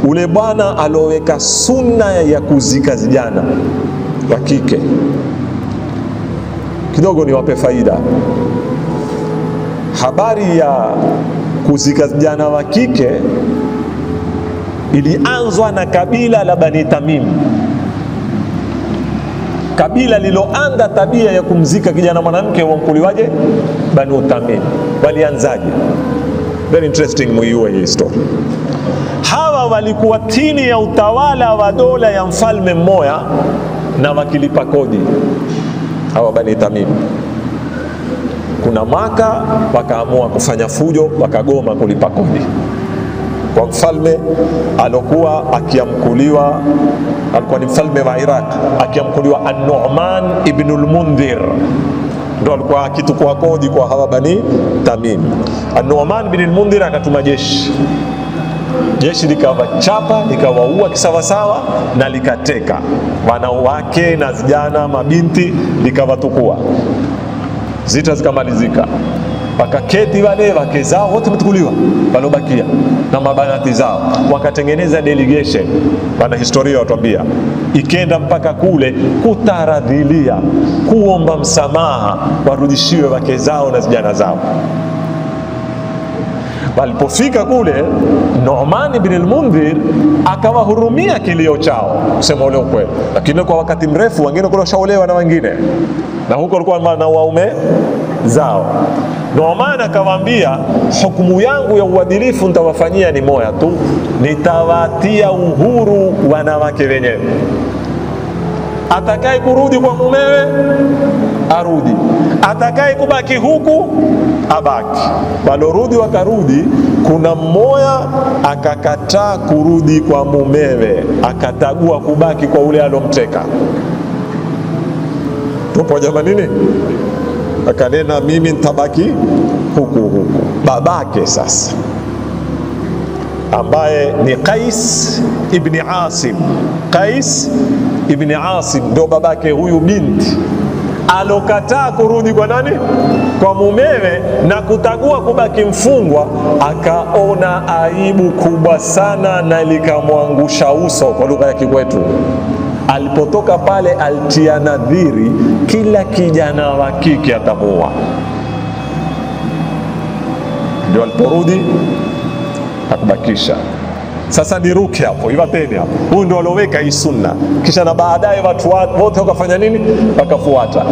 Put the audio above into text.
ule bwana aloweka sunna ya kuzika vijana wa kike. Kidogo niwape faida. Habari ya kuzika vijana wa kike ilianzwa na kabila la Bani Tamim, kabila liloanda tabia ya kumzika kijana mwanamke wamkuliwaje Banu Tamim. Walianzaje? Very interesting, muiue hii story. Hawa walikuwa chini ya utawala wa dola ya mfalme mmoja na wakilipa kodi, hawa Bani Tamim. Kuna mwaka wakaamua kufanya fujo, wakagoma kulipa kodi kwa mfalme alokuwa akiamkuliwa, alikuwa ni mfalme wa Iraq, akiamkuliwa An-Nu'man ibn al-Mundhir, ndio alikuwa akitukua kodi kwa hawa Bani Tamim. An-Nu'man ibn al-Mundhir akatuma jeshi likawachapa, likawaua kisawasawa, na likateka wanawake na vijana mabinti, likawatukua. Zita zikamalizika, wakaketi wale wake zao wote wametukuliwa, walobakia na mabanati zao, wakatengeneza delegation. Wana historia watuambia, ikenda mpaka kule kutaradhilia, kuomba msamaha, warudishiwe wake zao na vijana zao. Walipofika kule, Nu'man ibn al-Mundhir akawahurumia kilio chao, kusema ule ukweli, lakini kwa wakati mrefu wengine kule washaolewa na wengine, na huko walikuwa na waume zao. Nu'man akawaambia, hukumu yangu ya uadilifu nitawafanyia ni moja tu, nitawatia uhuru wanawake wenyewe. Atakaye kurudi kwa mumewe arudi, atakaye kubaki huku abaki. Walorudi wakarudi. Kuna mmoja akakataa kurudi kwa mumewe, akatagua kubaki kwa ule alomteka. Tupo jamanini? Akanena, mimi nitabaki huku. Babake sasa, ambaye ni Qais ibn Asim. Qais ibn Asim ndio babake huyu binti alokataa kurudi kwa nani? Kwa mumewe, na kutagua kubaki mfungwa. Akaona aibu kubwa sana na likamwangusha uso, kwa lugha ya kikwetu. Alipotoka pale alitia nadhiri, kila kijana wa kike atamuoa. Ndio aliporudi akubakisha. Sasa niruke hapo, iwateni hapo. Huyu ndio aloweka hii sunna, kisha na baadaye watu wote wakafanya nini? Wakafuata.